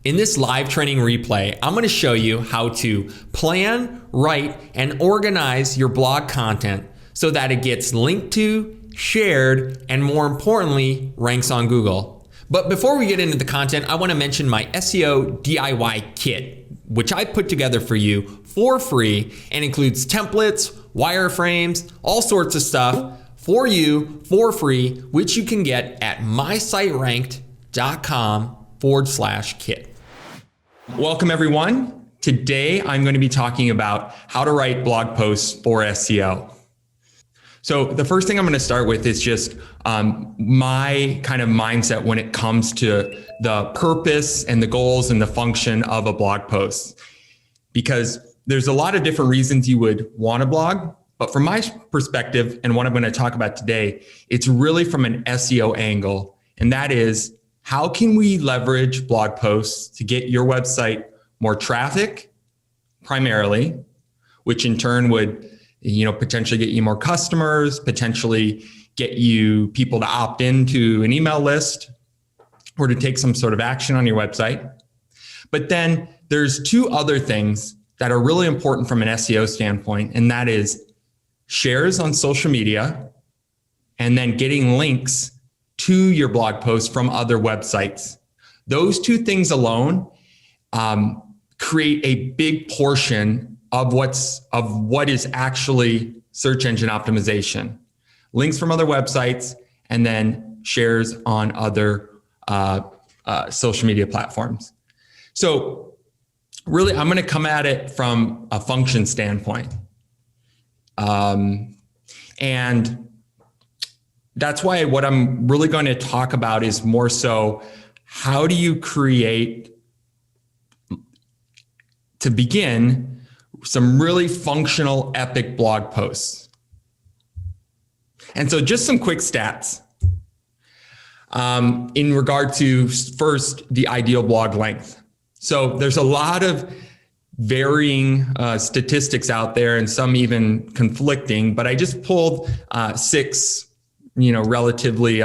In this live training replay, I'm going to show you how to plan, write, and organize your blog content so that it gets linked to, shared, and more importantly, ranks on Google. But before we get into the content, I want to mention my SEO DIY kit, which I put together for you for free and includes templates, wireframes, all sorts of stuff for you for free, which you can get at mysiteranked.com/kit. Welcome everyone. Today I'm going to be talking about how to write blog posts for SEO. So the first thing I'm going to start with is just my kind of mindset when it comes to the purpose and the goals and the function of a blog post. Because there's a lot of different reasons you would want to blog, but from my perspective and what I'm going to talk about today, it's really from an SEO angle, and that is, how can we leverage blog posts to get your website more traffic, primarily, which in turn would, potentially get you more customers, potentially get you people to opt into an email list or to take some sort of action on your website. But then there's two other things that are really important from an SEO standpoint, and that is shares on social media and then getting links to your blog post from other websites. Those two things alone create a big portion of what is actually search engine optimization. Links from other websites and then shares on other social media platforms. So really, I'm going to come at it from a function standpoint. And that's why what I'm really going to talk about is more so, how do you create, to begin, some really functional, epic blog posts. And so just some quick stats in regard to, first, the ideal blog length. So there's a lot of varying statistics out there and some even conflicting, but I just pulled six relatively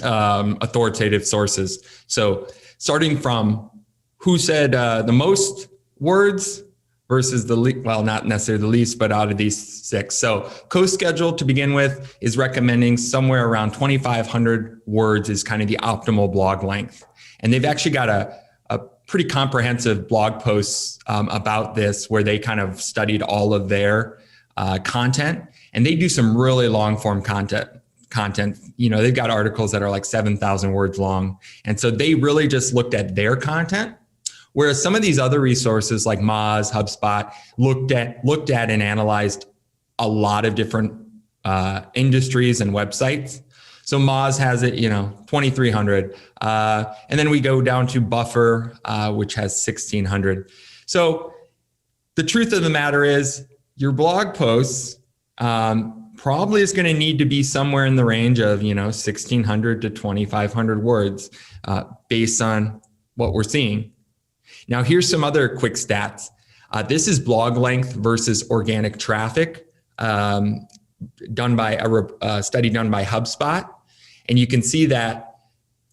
authoritative sources. So starting from who said the most words versus the least, well, not necessarily the least, but out of these six. So CoSchedule, to begin with, is recommending somewhere around 2,500 words is kind of the optimal blog length. And they've actually got a pretty comprehensive blog posts about this, where they kind of studied all of their content, and they do some really long form content. They've got articles that are like 7,000 words long. And so they really just looked at their content. Whereas some of these other resources like Moz, HubSpot looked at and analyzed a lot of different industries and websites. So Moz has it, 2,300. And then we go down to Buffer, which has 1,600. So the truth of the matter is, your blog posts probably is going to need to be somewhere in the range of, 1,600 to 2,500 words based on what we're seeing. Now, here's some other quick stats. This is blog length versus organic traffic, done by a study done by HubSpot. And you can see that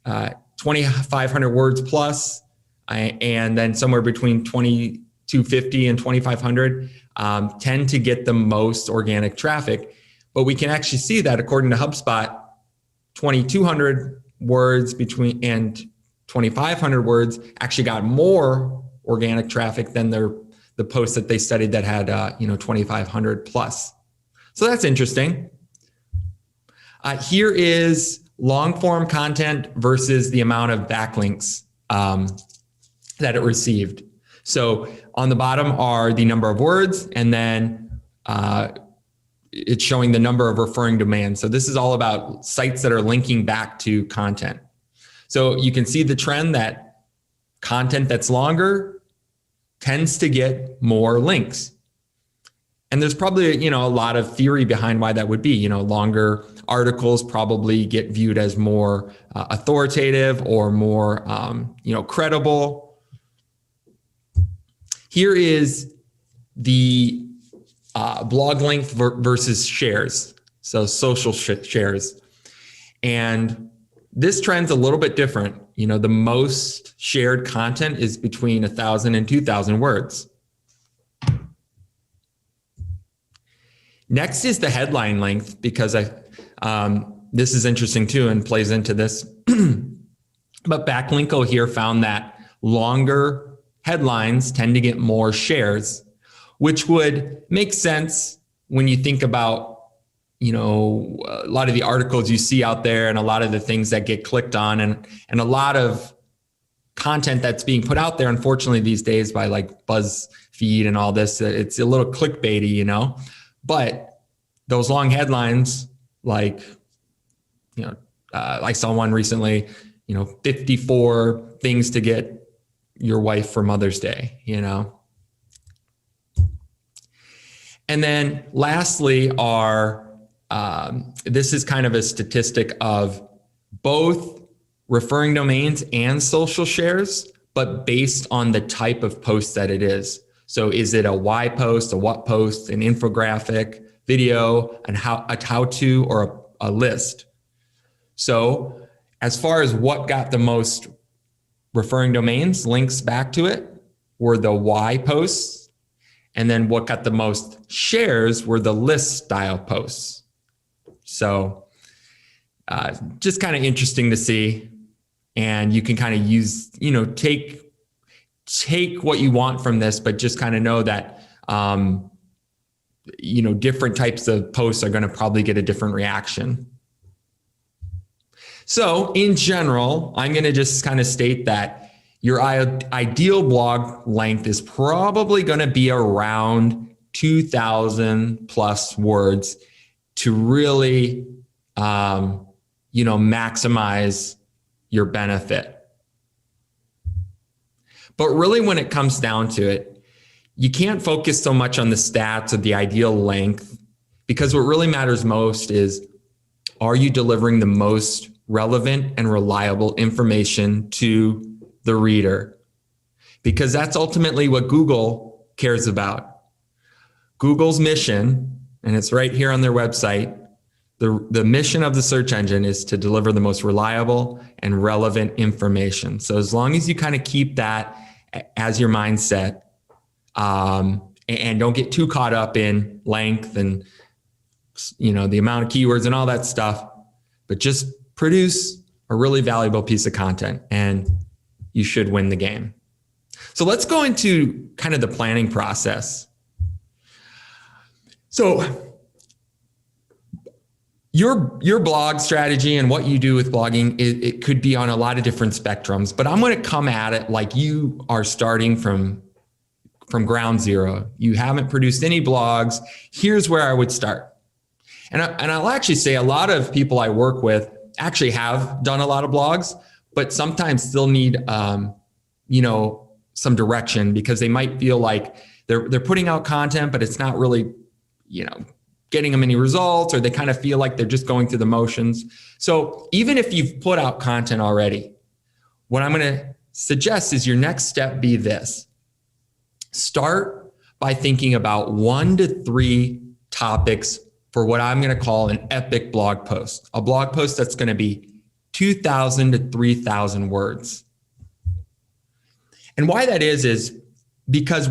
2,500 words plus, and then somewhere between 2,250 and 2,500 tend to get the most organic traffic. But we can actually see that according to HubSpot, 2,200 words and 2,500 words actually got more organic traffic than the posts that they studied that had 2,500 plus. So that's interesting. Here is long form content versus the amount of backlinks that it received. So on the bottom are the number of words, and then it's showing the number of referring domains. So this is all about sites that are linking back to content. So you can see the trend that content that's longer tends to get more links. And there's probably, a lot of theory behind why that would be. Longer articles probably get viewed as more authoritative or more, credible. Here is the blog length versus shares. So social shares. And this trend's a little bit different. You know, the most shared content is between 1,000 and 2,000 words. Next is the headline length, because this is interesting too and plays into this. But Backlinko here found that longer headlines tend to get more shares, which would make sense when you think about, you know, a lot of the articles you see out there and a lot of the things that get clicked on, and a lot of content that's being put out there, unfortunately, these days by like BuzzFeed and all this, it's a little clickbaity, you know. But those long headlines, like, you know, I saw one recently, you know, 54 things to get your wife for Mother's Day, you know. And then lastly this is kind of a statistic of both referring domains and social shares, but based on the type of post that it is. So is it a why post, a what post, an infographic, video, a how-to, or a list? So as far as what got the most referring domains, links back to it, were the why posts. And then what got the most shares were the list style posts. So just kind of interesting to see. And you can kind of use, you know, take what you want from this, but just kind of know that, you know, different types of posts are going to probably get a different reaction. So in general, I'm going to just kind of state that your ideal blog length is probably going to be around 2,000 plus words to really, you know, maximize your benefit. But really, when it comes down to it, you can't focus so much on the stats of the ideal length, because what really matters most is, are you delivering the most relevant and reliable information to the reader? Because that's ultimately what Google cares about. Google's mission, and it's right here on their website, the mission of the search engine is to deliver the most reliable and relevant information. So as long as you kind of keep that as your mindset, and don't get too caught up in length and, you know, the amount of keywords and all that stuff, but just produce a really valuable piece of content and you should win the game. So let's go into kind of the planning process. So your blog strategy and what you do with blogging, it could be on a lot of different spectrums, but I'm going to come at it like you are starting from ground zero. You haven't produced any blogs. Here's where I would start. And I'll actually say a lot of people I work with actually have done a lot of blogs, but sometimes still need, you know, some direction, because they might feel like they're putting out content, but it's not really, you know, getting them any results, or they kind of feel like they're just going through the motions. So even if you've put out content already, what I'm going to suggest is your next step be this. Start by thinking about 1 to 3 topics for what I'm going to call an epic blog post, a blog post that's going to be 2,000 to 3,000 words. And why that is because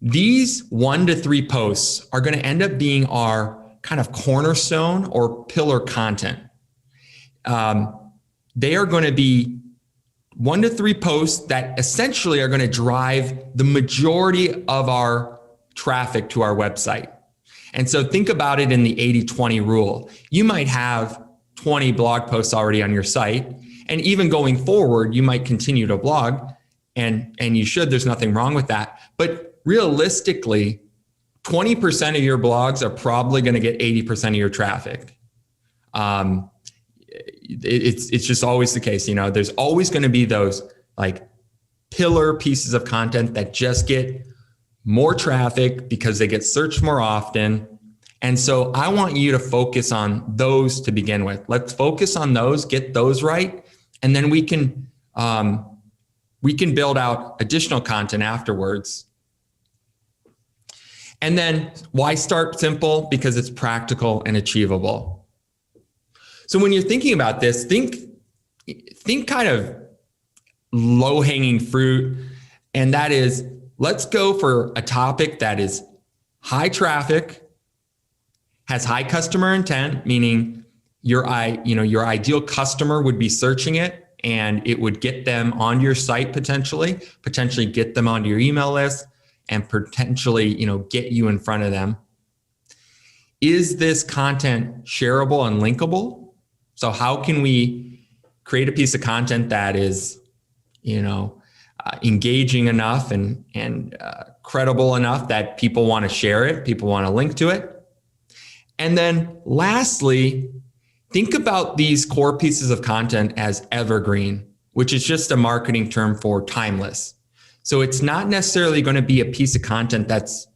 these 1 to 3 posts are going to end up being our kind of cornerstone or pillar content. They are going to be 1 to 3 posts that essentially are going to drive the majority of our traffic to our website. And so think about it in the 80-20 rule. You might have 20 blog posts already on your site, and even going forward, you might continue to blog, and you should. There's nothing wrong with that. But realistically, 20% of your blogs are probably going to get 80% of your traffic. It's just always the case. You know, there's always going to be those like pillar pieces of content that just get more traffic because they get searched more often. And so I want you to focus on those to begin with. Let's focus on those, get those right, and then we can build out additional content afterwards. And then why start simple? Because it's practical and achievable. So when you're thinking about this, think think kind of low hanging fruit. And that is, let's go for a topic that is high traffic, has high customer intent, meaning your ideal customer would be searching it and it would get them on your site potentially get them onto your email list and potentially, get you in front of them. Is this content shareable and linkable? So how can we create a piece of content that is, engaging enough and credible enough that people want to share it, people want to link to it? And then lastly, think about these core pieces of content as evergreen, which is just a marketing term for timeless. So it's not necessarily going to be a piece of content that's,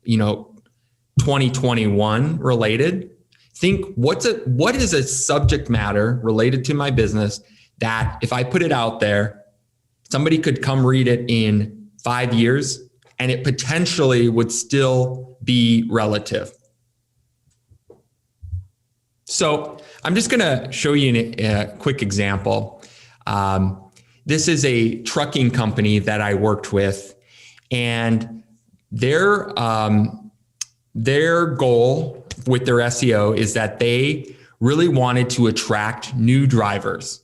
2021 related. Think what is a subject matter related to my business that if I put it out there, somebody could come read it in 5 years and it potentially would still be relative. So I'm just going to show you a quick example. This is a trucking company that I worked with, and their goal with their SEO is that they really wanted to attract new drivers.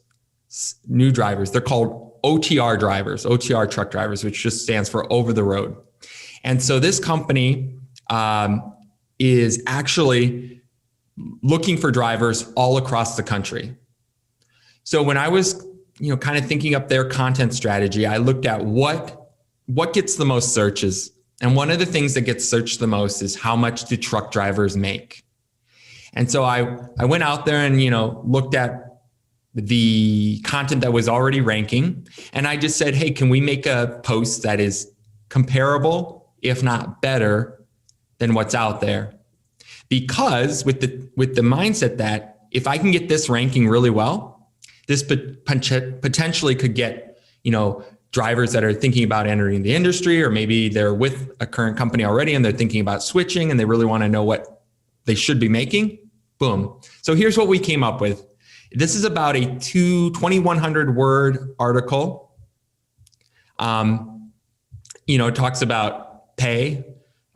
They're called OTR drivers, OTR truck drivers, which just stands for over the road. And so this company is actually looking for drivers all across the country. So when I was, kind of thinking up their content strategy, I looked at what gets the most searches. And one of the things that gets searched the most is how much do truck drivers make? And so I went out there and, looked at the content that was already ranking. And I just said, hey, can we make a post that is comparable, if not better, than what's out there? Because with the mindset that if I can get this ranking really well, this potentially could get, drivers that are thinking about entering the industry, or maybe they're with a current company already and they're thinking about switching and they really want to know what they should be making. Boom. So here's what we came up with. This is about a 2,100 word article. It talks about pay,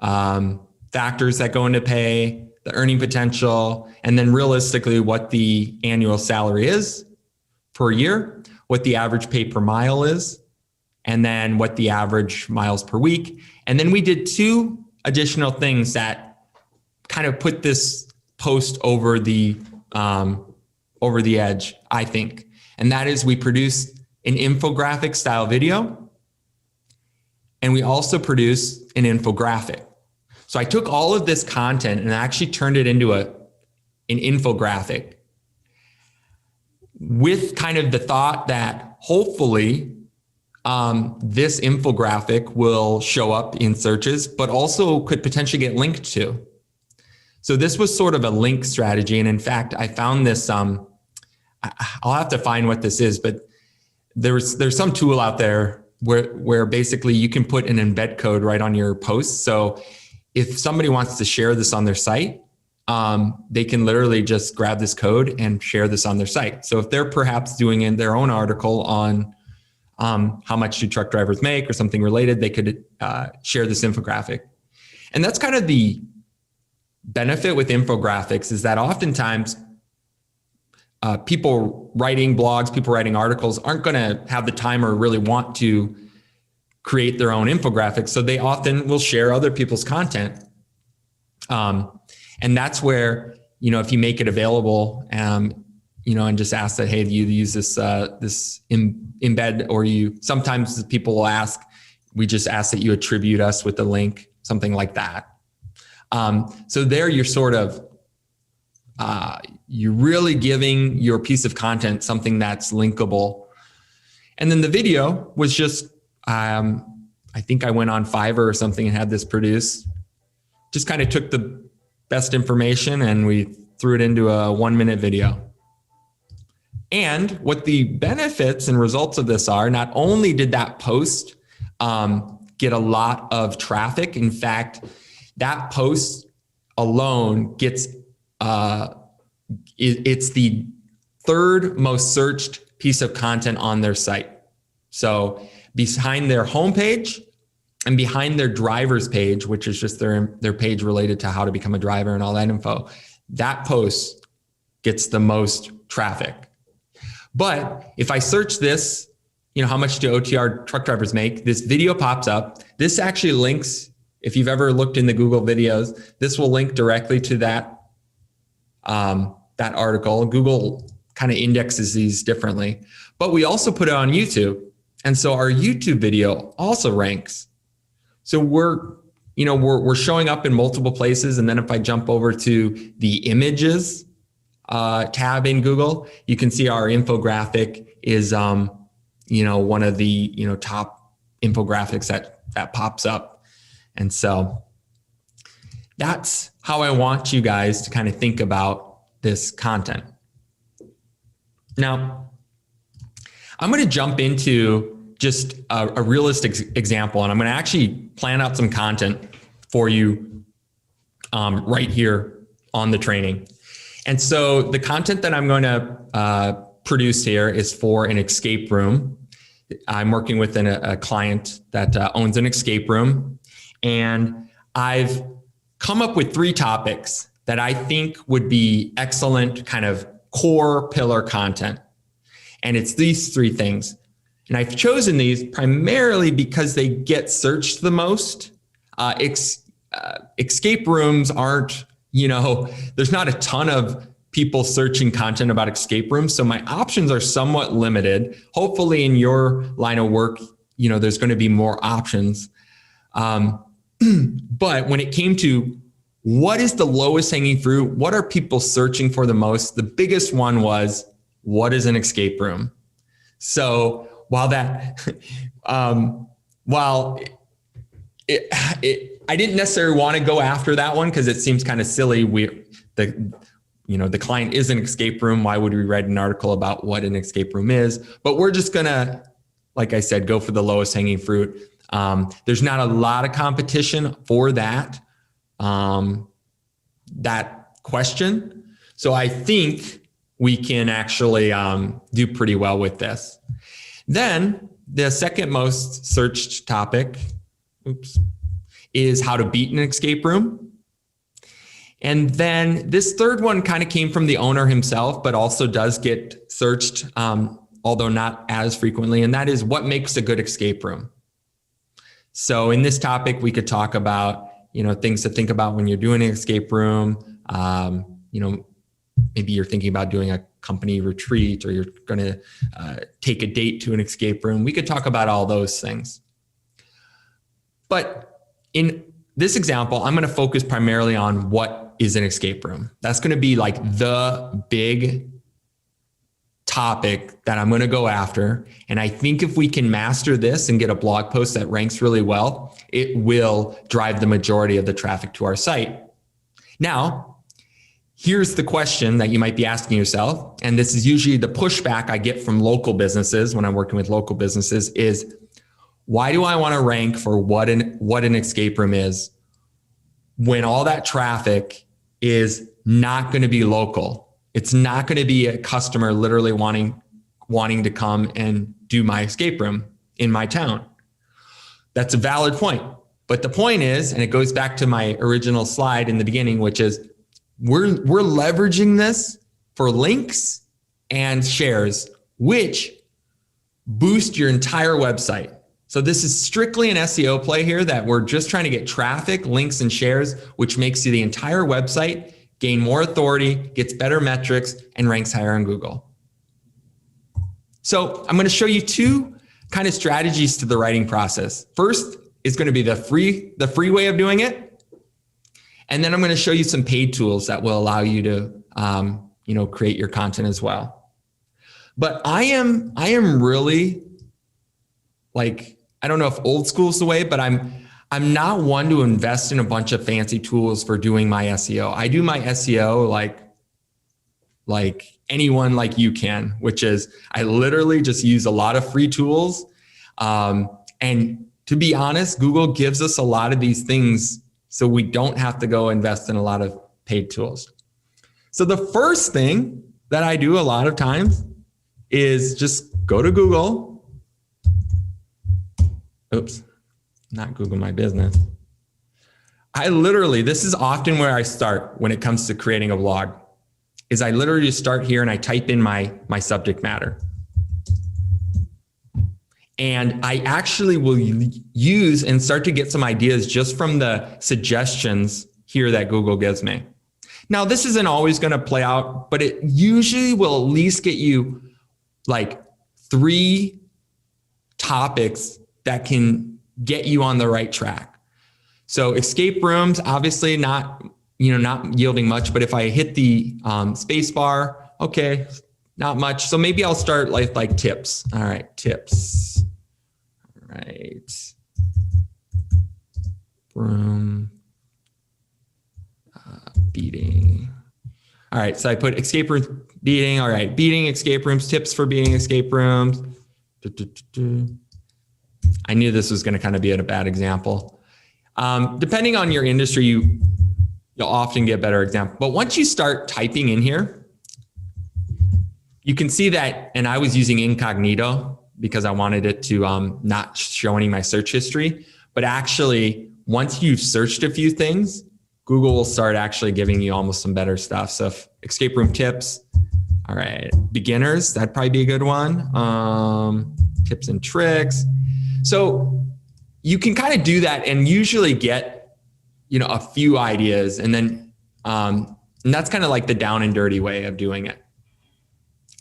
factors that go into pay, the earning potential, and then realistically what the annual salary is per year, what the average pay per mile is, and then what the average miles per week. And then we did 2 additional things that kind of put this post over the edge, I think. And that is, we produced an infographic style video, and we also produced an infographic. So I took all of this content and actually turned it into an infographic with kind of the thought that hopefully this infographic will show up in searches, but also could potentially get linked to. So this was sort of a link strategy. And in fact, I found this, I'll have to find what this is, but there's some tool out there where basically you can put an embed code right on your post. So if somebody wants to share this on their site, they can literally just grab this code and share this on their site. So if they're perhaps doing in their own article on how much do truck drivers make or something related, they could share this infographic. And that's kind of the benefit with infographics, is that oftentimes people writing blogs, people writing articles aren't going to have the time or really want to create their own infographics. So they often will share other people's content. And that's where, if you make it available, and just ask that, hey, you use this embed, or sometimes people will ask, we just ask that you attribute us with the link, something like that. So there you're sort of, you're really giving your piece of content something that's linkable. And then the video was just, I think I went on Fiverr or something and had this produced. Just kind of took the best information and we threw it into a 1-minute video. And what the benefits and results of this are, not only did that post get a lot of traffic, in fact, that post alone gets, it's the 3rd most searched piece of content on their site. So behind their homepage and behind their driver's page, which is just their page related to how to become a driver and all that info, that post gets the most traffic. But if I search this, how much do OTR truck drivers make? This video pops up. This actually links, if you've ever looked in the Google videos, this will link directly to that, that article. Google kind of indexes these differently, but we also put it on YouTube. And so our YouTube video also ranks. So we're showing up in multiple places. And then if I jump over to the images tab in Google, you can see our infographic is, one of the, top infographics that pops up. And so that's how I want you guys to kind of think about this content. Now, I'm going to jump into just a realistic example, and I'm going to actually plan out some content for you right here on the training. And so the content that I'm going to produce here is for an escape room. I'm working with a client that owns an escape room, and I've come up with 3 topics that I think would be excellent kind of core pillar content. And it's these 3 things. And I've chosen these primarily because they get searched the most. Escape rooms aren't, there's not a ton of people searching content about escape rooms. So my options are somewhat limited. Hopefully in your line of work, there's going to be more options. But when it came to what is the lowest hanging fruit, what are people searching for the most? The biggest one was, what is an escape room? So while that, I didn't necessarily want to go after that one because it seems kind of silly. The client is an escape room. Why would we write an article about what an escape room is? But we're just gonna, like I said, go for the lowest hanging fruit. There's not a lot of competition for that question. So I think we can actually do pretty well with this. Then the second most searched topic, is how to beat an escape room. And then this third one kind of came from the owner himself, but also does get searched, although not as frequently, and that is what makes a good escape room. So in this topic, we could talk about, things to think about when you're doing an escape room. Maybe you're thinking about doing a company retreat, or you're going to take a date to an escape room. We could talk about all those things. But in this example, I'm going to focus primarily on what is an escape room. That's going to be like the big topic that I'm going to go after. And I think if we can master this and get a blog post that ranks really well, it will drive the majority of the traffic to our site. Now, here's the question that you might be asking yourself, and this is usually the pushback I get from local businesses when I'm working with local businesses, is why do I want to rank for what an escape room is when all that traffic is not going to be local? It's not going to be a customer literally wanting to come and do my escape room in my town. That's a valid point. But the point is, and it goes back to my original slide in the beginning, which is we're leveraging this for links and shares, which boost your entire website. So this is strictly an SEO play here, that we're just trying to get traffic, links, and shares, which makes the entire website gain more authority, gets better metrics, and ranks higher on Google. So I'm going to show you 2 kind of strategies to the writing process. First is going to be the free way of doing it. And then I'm going to show you some paid tools that will allow you to create your content as well. But I am really, like, I don't know if old school is the way, but I'm not one to invest in a bunch of fancy tools for doing my SEO. I do my SEO like anyone like you can, which is I literally just use a lot of free tools. And to be honest, Google gives us a lot of these things so we don't have to go invest in a lot of paid tools. So the first thing that I do a lot of times is just go to Google. Oops, not Google My Business. This is often where I start when it comes to creating a blog, is I literally just start here and I type in my subject matter. And I actually will use and start to get some ideas just from the suggestions here that Google gives me. Now, this isn't always going to play out, but it usually will at least get you like 3 topics that can get you on the right track. So escape rooms, obviously not yielding much, but if I hit the space bar, okay, not much. So maybe I'll start like tips. All right, tips. All right. Room beating. All right, so I put escape room beating. All right, beating escape rooms, tips for beating escape rooms. I knew this was going to kind of be a bad example. Depending on your industry, you'll often get better examples. But once you start typing in here, you can see that, and I was using incognito because I wanted it to not show any of my search history. But actually, once you've searched a few things, Google will start actually giving you almost some better stuff. So if escape room tips, all right, beginners, that'd probably be a good one. Tips and tricks. So you can kind of do that and usually get, a few ideas, and then and that's kind of like the down and dirty way of doing it.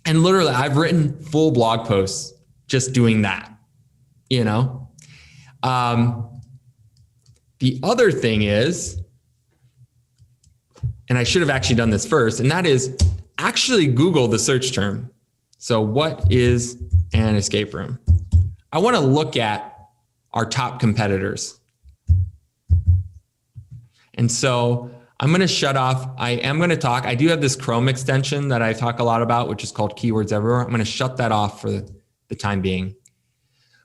And literally, I've written full blog posts just doing that. The other thing is, and I should have actually done this first, and that is actually Google the search term. So what is an escape room? I want to look at our top competitors. And so I'm going to shut off. I am going to talk. I do have this Chrome extension that I talk a lot about, which is called Keywords Everywhere. I'm going to shut that off for the time being.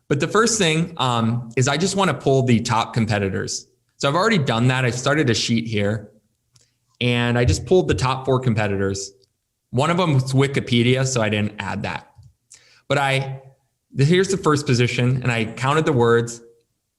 But the first thing is I just want to pull the top competitors. So I've already done that. I've started a sheet here, and I just pulled the top 4 competitors. One of them was Wikipedia, so I didn't add that. But here's the first position, and I counted the words,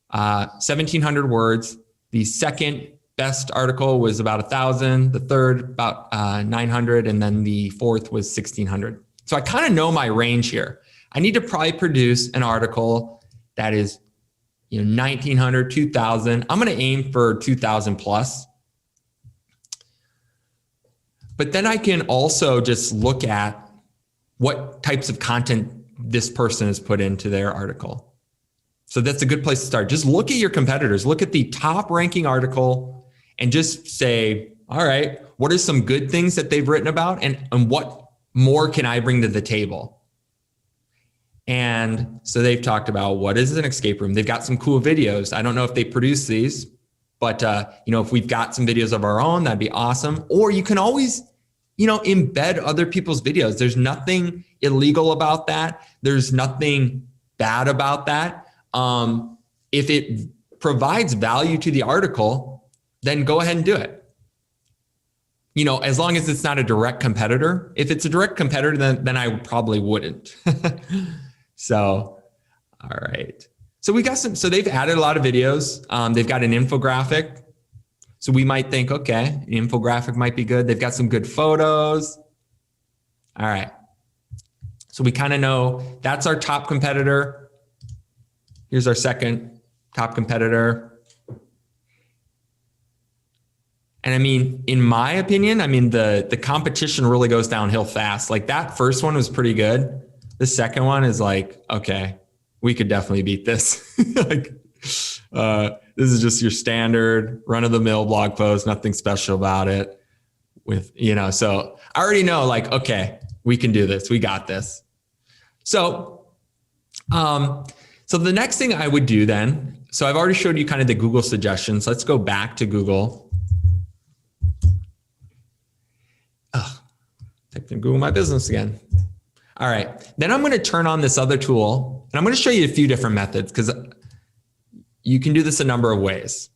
1,700 words. The second best article was about 1,000, the third about 900, and then the fourth was 1,600. So I kind of know my range here. I need to probably produce an article that is 1,900, 2,000. I'm going to aim for 2,000 plus. But then I can also just look at what types of content this person has put into their article. So that's a good place to start. Just look at your competitors, look at the top ranking article, and just say, all right, what are some good things that they've written about, and what more can I bring to the table? And so they've talked about what is an escape room. They've got some cool videos. I don't know if they produce these, but if we've got some videos of our own, that'd be awesome. Or you can always embed other people's videos. There's nothing illegal about that. There's nothing bad about that. If it provides value to the article, then go ahead and do it. As long as it's not a direct competitor. If it's a direct competitor, then I probably wouldn't. So, all right. So so they've added a lot of videos. They've got an infographic. So we might think, okay, an infographic might be good. They've got some good photos. All right. So we kind of know that's our top competitor. Here's our second top competitor. And I mean, in my opinion, the competition really goes downhill fast. Like that first one was pretty good. The second one is like, okay, we could definitely beat this. This is just your standard run-of-the-mill blog post, nothing special about it. So I already know, like, okay, we can do this. We got this. So the next thing I would do then, so I've already showed you kind of the Google suggestions. Let's go back to Google. Typed in Google My Business again. All right. Then I'm going to turn on this other tool, and I'm going to show you a few different methods because you can do this a number of ways.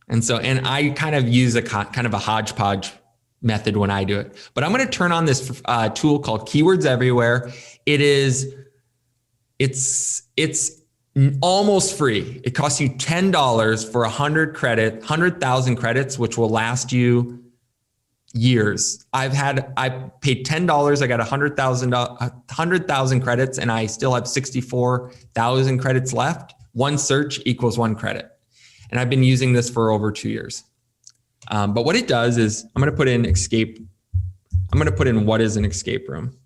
And I kind of use a kind of a hodgepodge method when I do it. But I'm going to turn on this tool called Keywords Everywhere. It's almost free. It costs you $10 for 100,000 credits, which will last you years. I paid $10. I got 100,000 credits, and I still have 64,000 credits left. One search equals one credit. And I've been using this for over 2 years. But what it does is I'm going to put in what is an escape room.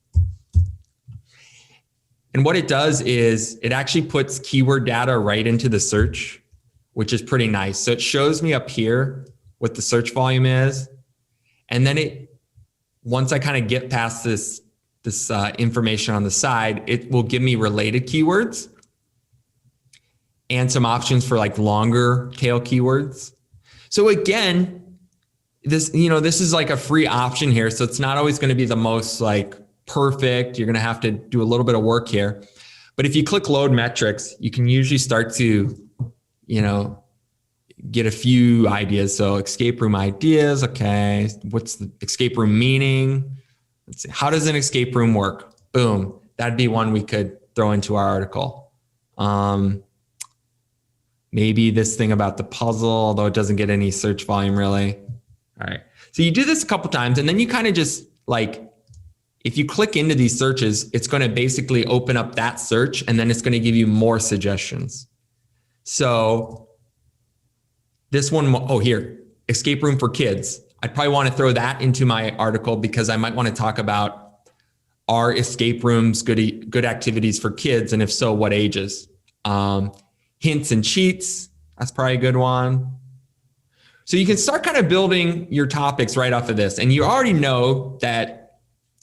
And what it does is it actually puts keyword data right into the search, which is pretty nice. So it shows me up here what the search volume is. And then once I kind of get past this information on the side, it will give me related keywords and some options for like longer tail keywords. So again, this is like a free option here. So it's not always going to be the most like perfect. You're going to have to do a little bit of work here. But if you click load metrics, you can usually start to, get a few ideas. So escape room ideas. Okay. What's the escape room meaning? Let's see. How does an escape room work? Boom. That'd be one we could throw into our article. Maybe this thing about the puzzle, although it doesn't get any search volume really. All right. So you do this a couple times, and then you kind of just like, if you click into these searches, it's going to basically open up that search, and then it's going to give you more suggestions. So this one, here, escape room for kids. I'd probably want to throw that into my article because I might want to talk about, are escape rooms good activities for kids? And if so, what ages? Hints and cheats, that's probably a good one. So you can start kind of building your topics right off of this. And you already know that,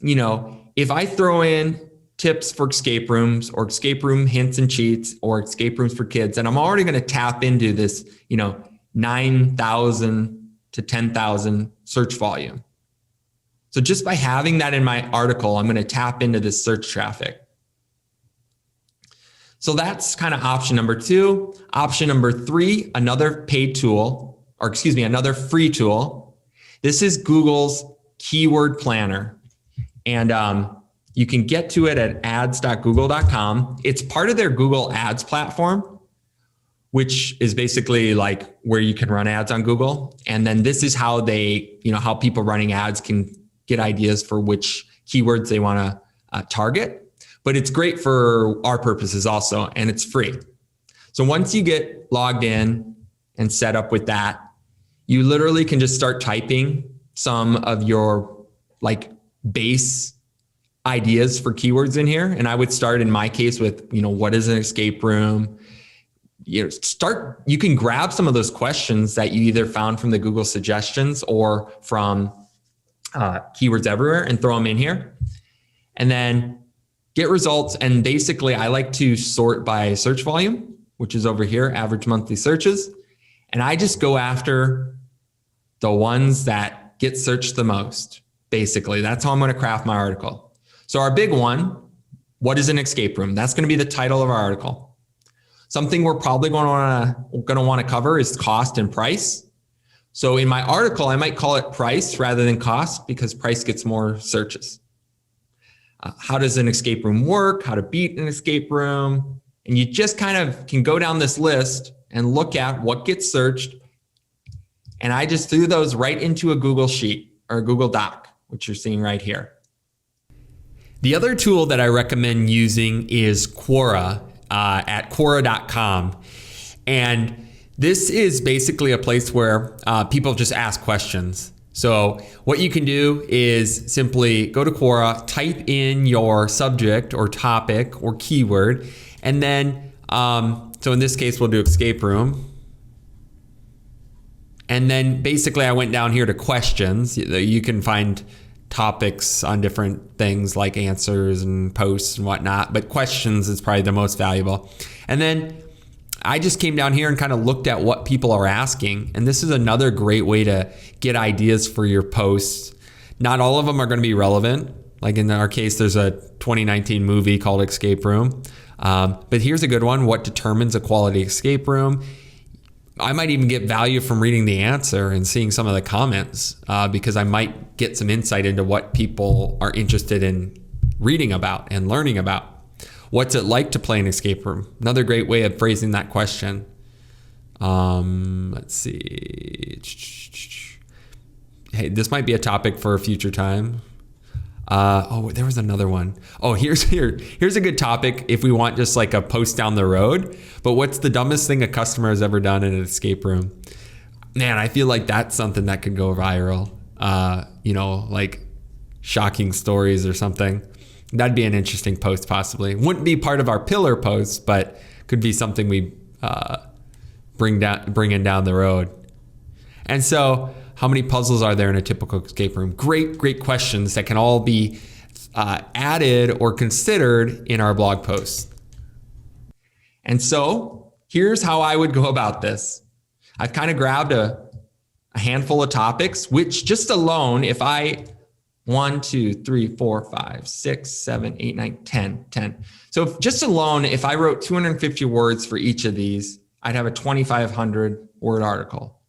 if I throw in tips for escape rooms or escape room hints and cheats or escape rooms for kids, and I'm already going to tap into this, 9,000 to 10,000 search volume. So just by having that in my article, I'm going to tap into this search traffic. So that's kind of option number 2. Option number 3, another free tool. This is Google's Keyword Planner. And you can get to it at ads.google.com. It's part of their Google Ads platform, which is basically like where you can run ads on Google. And then this is how how people running ads can get ideas for which keywords they want to target. But it's great for our purposes also, and it's free. So once you get logged in and set up with that, you literally can just start typing some of your like base ideas for keywords in here. And I would start in my case with, what is an escape room? You can grab some of those questions that you either found from the Google suggestions or from Keywords Everywhere and throw them in here. And then get results. And basically I like to sort by search volume, which is over here, average monthly searches. And I just go after the ones that get searched the most. Basically, that's how I'm going to craft my article. So our big one, what is an escape room? That's going to be the title of our article. Something we're probably going to want to cover is cost and price. So in my article, I might call it price rather than cost because price gets more searches. How does an escape room work? How to beat an escape room? And you just kind of can go down this list and look at what gets searched. And I just threw those right into a Google Sheet or a Google Doc, which you're seeing right here. The other tool that I recommend using is Quora at Quora.com. And this is basically a place where people just ask questions. So what you can do is simply go to Quora, type in your subject or topic or keyword, and then, so in this case, we'll do escape room. And then basically I went down here to questions. You can find topics on different things like answers and posts and whatnot, but questions is probably the most valuable. And then I just came down here and kind of looked at what people are asking. And this is another great way to get ideas for your posts. Not all of them are going to be relevant. Like in our case, there's a 2019 movie called Escape Room. But here's a good one. What determines a quality escape room? I might even get value from reading the answer and seeing some of the comments because I might get some insight into what people are interested in reading about and learning about. What's it like to play an escape room? Another great way of phrasing that question. Let's see. Hey, this might be a topic for a future time. There was another one. Oh, here's a good topic if we want just like a post down the road. But what's the dumbest thing a customer has ever done in an escape room? Man, I feel like that's something that could go viral. Like shocking stories or something. That'd be an interesting post possibly. Wouldn't be part of our pillar post, but could be something we bring in down the road. And so, how many puzzles are there in a typical escape room? Great questions that can all be added or considered in our blog posts. And so here's how I would go about this. I've kind of grabbed a handful of topics, which just alone, if I 1, 2, 3, 4, 5, 6, 7, 8, 9, 10. So just alone, if I wrote 250 words for each of these, I'd have a 2,500 word article.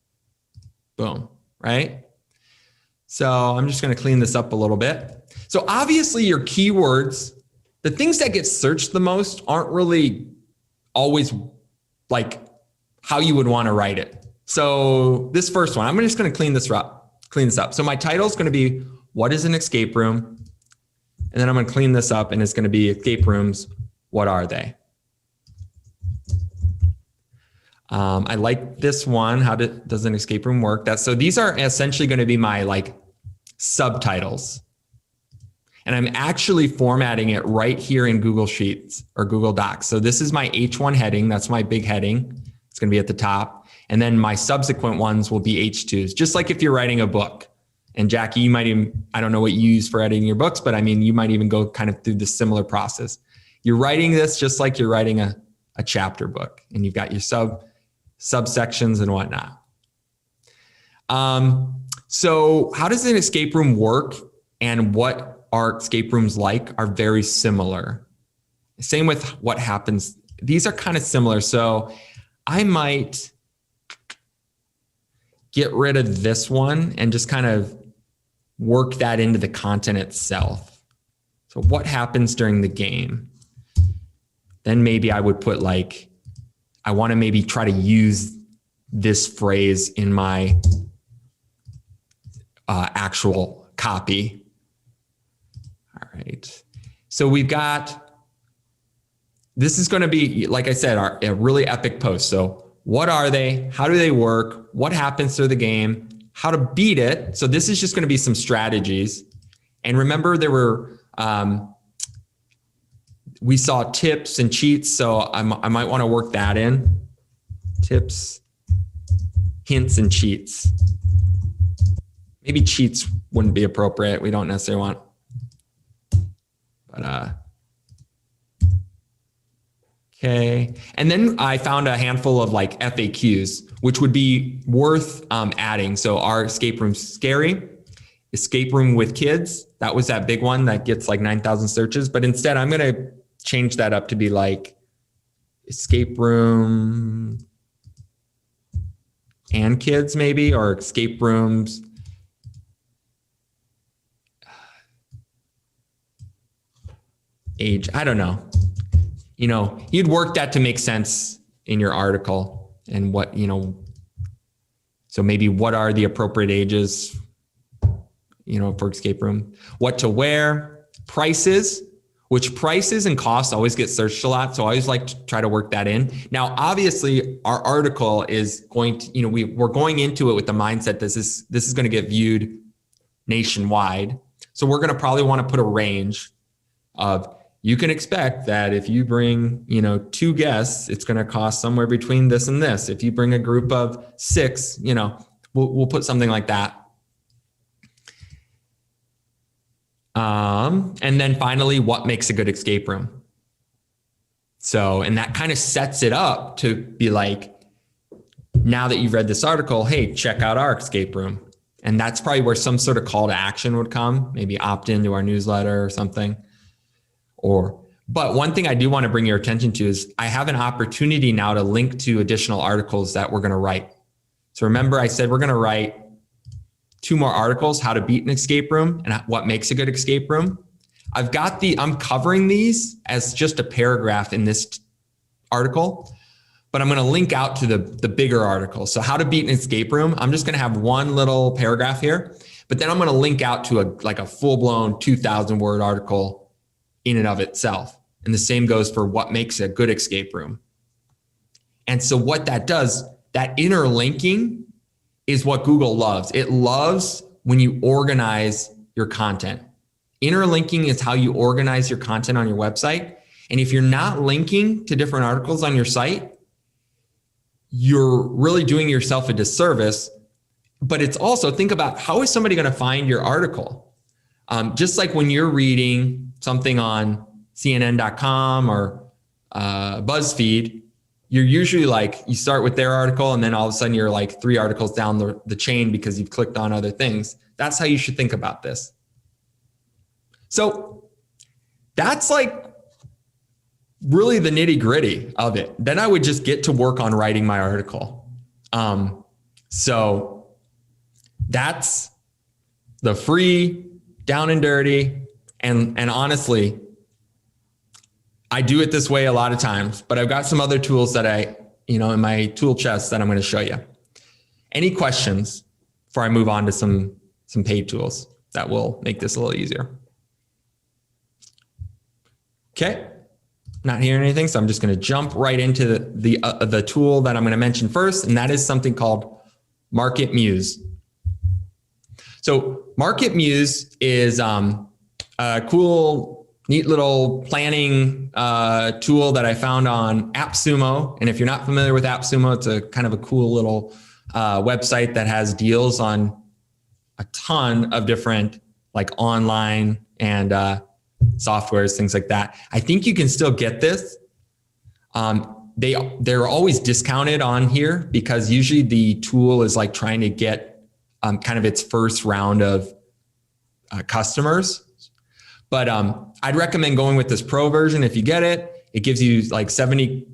Boom. Right? So I'm just going to clean this up a little bit. So obviously your keywords, the things that get searched the most aren't really always like how you would want to write it. So this first one, I'm just going to clean this up. So my title is going to be, what is an escape room? And then I'm going to clean this up and it's going to be escape rooms. What are they? I like this one. How does an escape room work? So these are essentially going to be my like subtitles. And I'm actually formatting it right here in Google Sheets or Google Docs. So this is my H1 heading. That's my big heading. It's going to be at the top. And then my subsequent ones will be H2s, just like if you're writing a book. And Jackie, you might even, I don't know what you use for editing your books, but I mean, you might even go kind of through the similar process. You're writing this just like you're writing a chapter book, and you've got your subsections and whatnot. So how does an escape room work and what are escape rooms like are very similar. Same with what happens. These are kind of similar. So I might get rid of this one and just kind of work that into the content itself. So what happens during the game? Then maybe I would put like, I want to maybe try to use this phrase in my actual copy. All right. So we've got, this is going to be, like I said, a really epic post. So what are they? How do they work? What happens through the game? How to beat it. So this is just going to be some strategies. And remember, there were, we saw tips and cheats. So I might want to work that in. Tips, hints, and cheats. Maybe cheats wouldn't be appropriate. We don't necessarily want, but okay. And then I found a handful of like FAQs, which would be worth adding. So our escape room scary, escape room with kids. That was that big one that gets like 9,000 searches. But instead, I'm going to change that up to be like escape room and kids maybe, or escape rooms. Age, I don't know. You know, you'd work that to make sense in your article and what, you know, so maybe what are the appropriate ages, you know, for escape room, what to wear, prices, which prices and costs always get searched a lot. So I always like to try to work that in. Now, obviously our article is going to, you know, we're going into it with the mindset this is going to get viewed nationwide. So we're going to probably want to put a range of, you can expect that if you bring, you know, 2 guests, it's going to cost somewhere between this and this. If you bring a group of 6, you know, we'll put something like that. And then finally, what makes a good escape room? So, and that kind of sets it up to be like, now that you've read this article, hey, check out our escape room. And that's probably where some sort of call to action would come, maybe opt into our newsletter or something. But one thing I do want to bring your attention to is I have an opportunity now to link to additional articles that we're going to write. So remember I said we're going to write 2 more articles, how to beat an escape room and what makes a good escape room. I'm covering these as just a paragraph in this article, but I'm going to link out to the bigger article. So how to beat an escape room, I'm just going to have one little paragraph here, but then I'm going to link out to a full-blown 2,000 word article in and of itself. And the same goes for what makes a good escape room. And so what that does, that interlinking is what Google loves. It loves when you organize your content. Interlinking is how you organize your content on your website. And if you're not linking to different articles on your site, you're really doing yourself a disservice. But it's also, think about, how is somebody going to find your article? Just like when you're reading something on CNN.com or BuzzFeed, you're usually like, you start with their article and then all of a sudden you're like 3 articles down the chain because you've clicked on other things. That's how you should think about this. So that's like really the nitty gritty of it. Then I would just get to work on writing my article. So that's the free, down and dirty. And honestly, I do it this way a lot of times, but I've got some other tools that in my tool chest that I'm going to show you. Any questions before I move on to some paid tools that will make this a little easier? Okay, not hearing anything, so I'm just going to jump right into the tool that I'm going to mention first, and that is something called MarketMuse. So MarketMuse is a cool, neat little planning tool that I found on AppSumo. And if you're not familiar with AppSumo, it's a kind of a cool little website that has deals on a ton of different like online and softwares, things like that. I think you can still get this. They're always discounted on here because usually the tool is like trying to get kind of its first round of customers. But I'd recommend going with this pro version if you get it. It gives you like 70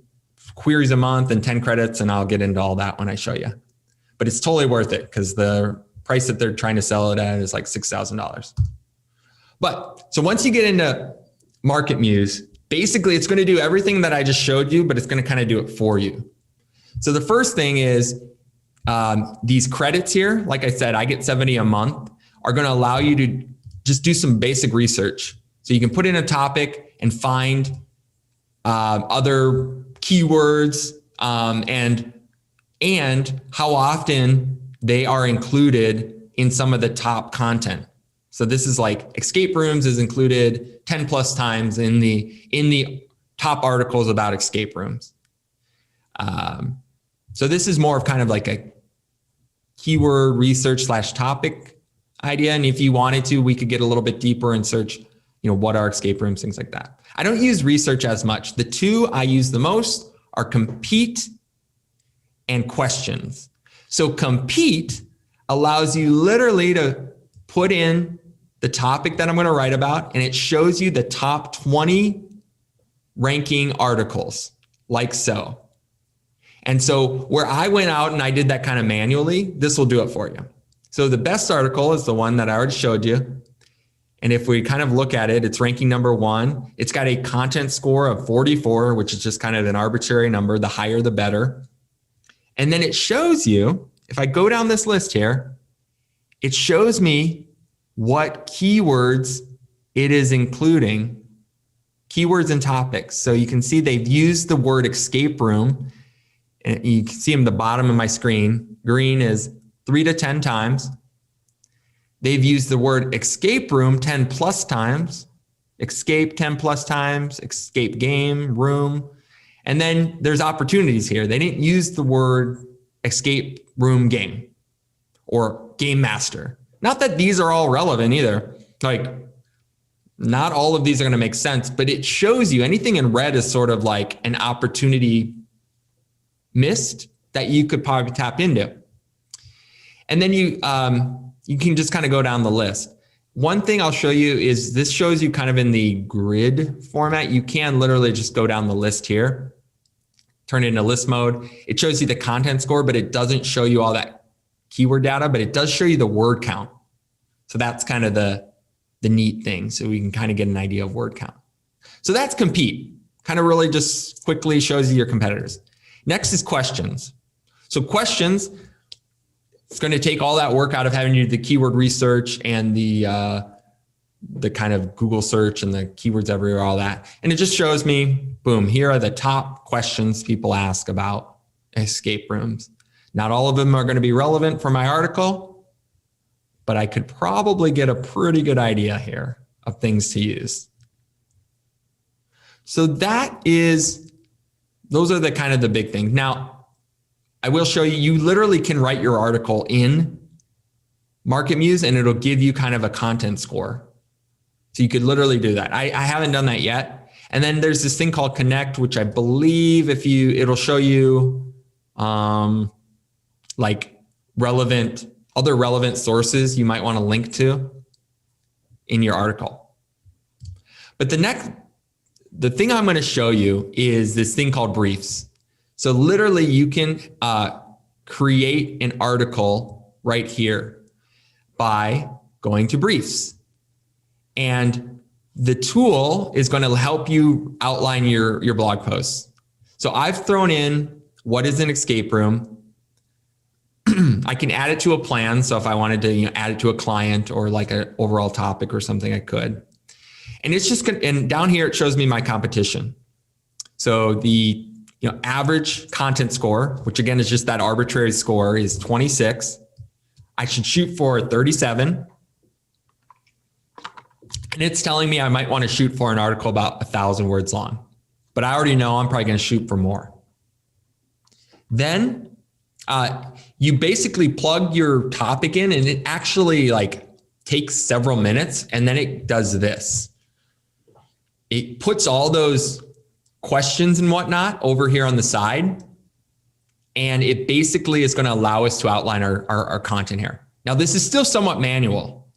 queries a month and 10 credits, and I'll get into all that when I show you. But it's totally worth it because the price that they're trying to sell it at is like $6,000. But so once you get into MarketMuse, basically it's going to do everything that I just showed you, but it's going to kind of do it for you. So the first thing is these credits here, like I said, I get 70 a month, are going to allow you to just do some basic research. So you can put in a topic and find other keywords and how often they are included in some of the top content. So this is like escape rooms is included 10 plus times in the top articles about escape rooms. So this is more of kind of like a keyword research / topic idea. And if you wanted to, we could get a little bit deeper and search, what are escape rooms, things like that. I don't use research as much. The two I use the most are compete and questions. So compete allows you literally to put in the topic that I'm going to write about, and it shows you the top 20 ranking articles, like so. And so where I went out and I did that kind of manually, this will do it for you. So the best article is the one that I already showed you. And if we kind of look at it, it's ranking number 1. It's got a content score of 44, which is just kind of an arbitrary number. The higher, the better. And then it shows you, if I go down this list here, it shows me what keywords it is including, keywords and topics. So you can see they've used the word escape room, and you can see them at the bottom of my screen. Green is 3 to 10 times. They've used the word escape room 10 plus times, escape 10 plus times, escape game, room. And then there's opportunities here. They didn't use the word escape room game or game master. Not that these are all relevant either. Like, not all of these are going to make sense, but it shows you anything in red is sort of like an opportunity missed that you could probably tap into. And then you can just kind of go down the list. one thing I'll show you is this shows you kind of in the grid format. You can literally just go down the list here, turn it into list mode. It shows you the content score, but it doesn't show you all that keyword data, but it does show you the word count. So that's kind of the neat thing. So we can kind of get an idea of word count. So that's compete. Kind of really just quickly shows you your competitors. Next is questions. So questions, it's going to take all that work out of having to do the keyword research and the kind of Google search and the keywords everywhere, all that. And it just shows me, boom, here are the top questions people ask about escape rooms. Not all of them are going to be relevant for my article, but I could probably get a pretty good idea here of things to use. So those are the kind of the big things. Now, I will show you, you literally can write your article in MarketMuse and it'll give you kind of a content score. So you could literally do that. I haven't done that yet. And then there's this thing called Connect, which I believe it'll show you like other relevant sources you might want to link to in your article. But the thing I'm going to show you is this thing called briefs. So literally you can create an article right here by going to briefs. And the tool is going to help you outline your blog posts. So I've thrown in what is an escape room. I can add it to a plan. So if I wanted to add it to a client or like an overall topic or something, I could. And it's just and down here it shows me my competition. So the average content score, which again is just that arbitrary score, is 26. I should shoot for 37. And it's telling me I might want to shoot for an article about 1,000 words long, but I already know I'm probably going to shoot for more. Then you basically plug your topic in and it actually takes several minutes and then it does this. It puts all those questions and whatnot over here on the side. And it basically is going to allow us to outline our content here. Now, this is still somewhat manual,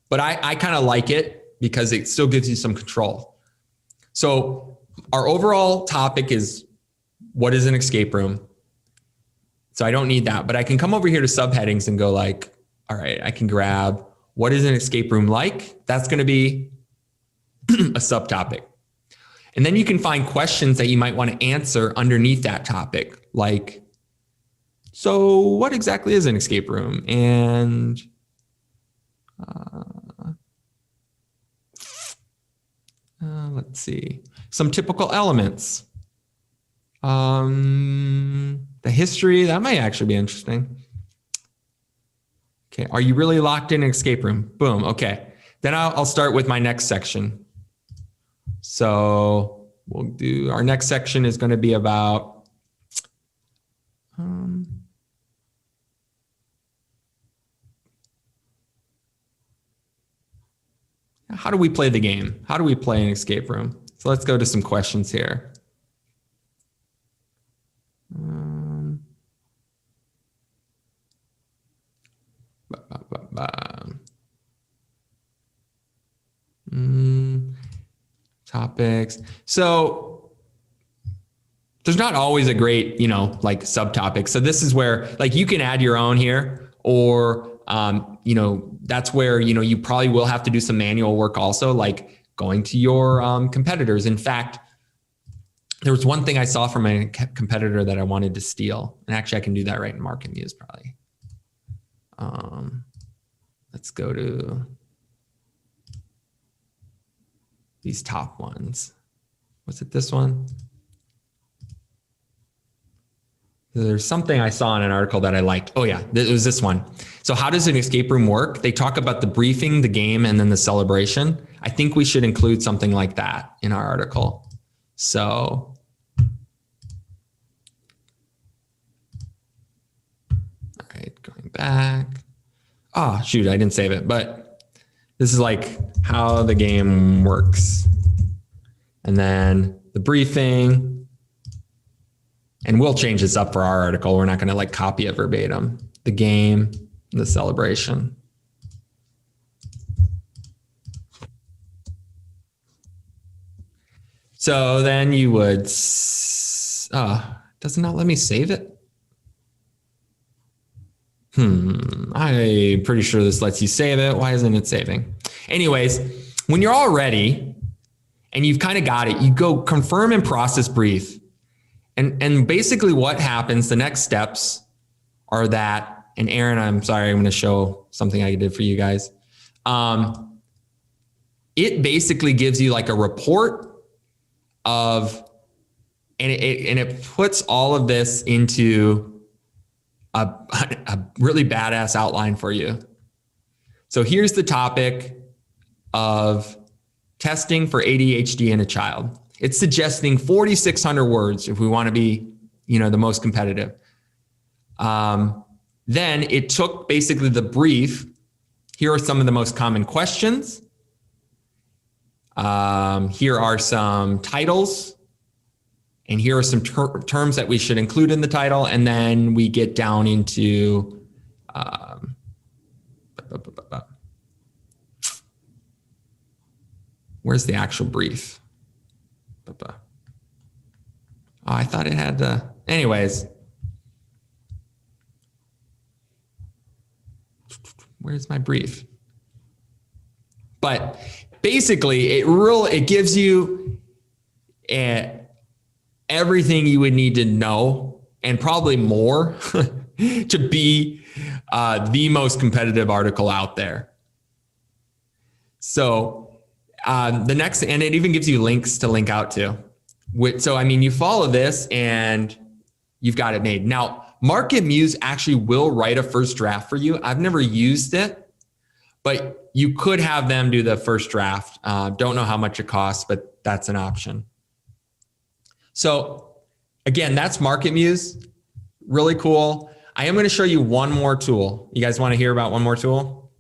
but I kind of like it because it still gives you some control. So our overall topic is what is an escape room? So I don't need that, but I can come over here to subheadings and go all right, I can grab what is an escape room like? That's going to be a subtopic. And then you can find questions that you might want to answer underneath that topic. Like, so what exactly is an escape room? And let's see, some typical elements. The history, that might actually be interesting. Okay, are you really locked in an escape room? Boom, okay. Then I'll start with my next section. So we'll do, our next section is going to be about how do we play the game? How do we play an escape room? So let's go to some questions here. Topics. So there's not always a great, subtopic. So this is where you can add your own here, or, that's where, you probably will have to do some manual work also, like going to your competitors. In fact, there was one thing I saw from a competitor that I wanted to steal. And actually I can do that right in MarketMuse probably. Let's go to these top ones. Was it this one? There's something I saw in an article that I liked. Oh yeah, it was this one. So how does an escape room work? They talk about the briefing, the game, and then the celebration. I think we should include something like that in our article. So all right, going back. Oh, shoot, I didn't save it, but this is how the game works. And then the briefing, and we'll change this up for our article. We're not going to copy it verbatim. The game, the celebration. So then you would, does it not let me save it? I'm pretty sure this lets you save it. Why isn't it saving? Anyways, when you're all ready and you've kind of got it, you go confirm and process brief. And basically what happens, the next steps are that, and Aaron, I'm sorry, I'm going to show something I did for you guys. It basically gives you like a report of, and it puts all of this into a really badass outline for you. So here's the topic of testing for ADHD in a child. It's suggesting 4,600 words if we want to be, the most competitive. Then it took basically the brief. Here are some of the most common questions. Here are some titles. And here are some terms that we should include in the title. And then we get down into, where's the actual brief? Oh, I thought it had anyways. Where's my brief? But basically it gives you everything you would need to know and probably more to be the most competitive article out there. So the next, and it even gives you links to link out to. So, I mean, you follow this and you've got it made. Now, MarketMuse actually will write a first draft for you. I've never used it, but you could have them do the first draft. Don't know how much it costs, but that's an option. So again, that's MarketMuse. Really cool. I am going to show you one more tool. You guys want to hear about one more tool?